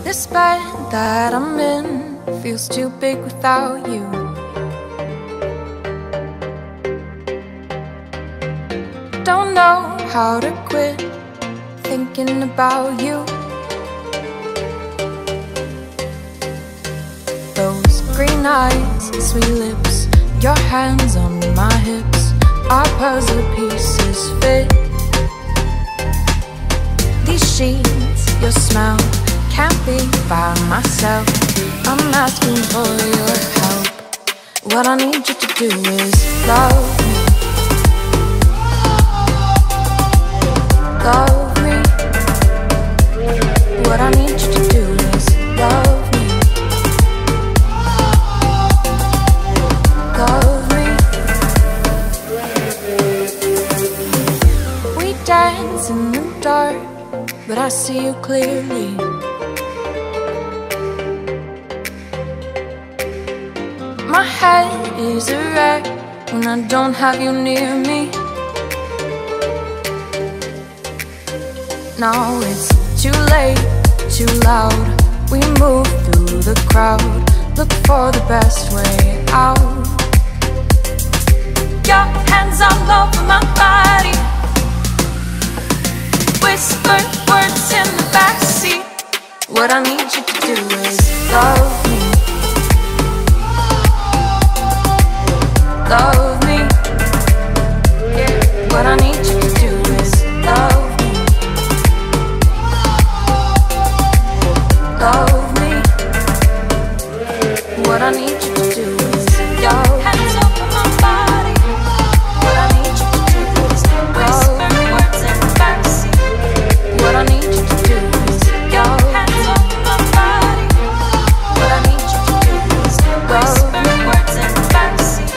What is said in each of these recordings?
This bed that I'm in feels too big without you. don't know how to quit thinking about you. Those green eyes, sweet lips, your hands on my hips, our puzzle pieces fit. These sheets, your smell, can't be by myself. I'm asking for your help. What I need you to do is love me. Love me. What I need you to do is love me. Love me. We dance in the dark, but I see you clearly. My head is a wreck when I don't have you near me. Now it's too late, too loud. We move through the crowd, look for the best way out. Your hands all over my body, whisper words in the backseat. What I need you to do is love me. Love me. Yeah. What I need you to do is love me. Love me. What I need you to do is your hands over my body. What I need you to do is whisper words in the backseat. What I need you to do is your hands over my body. What I need you to do is whisper words in the backseat.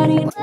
body.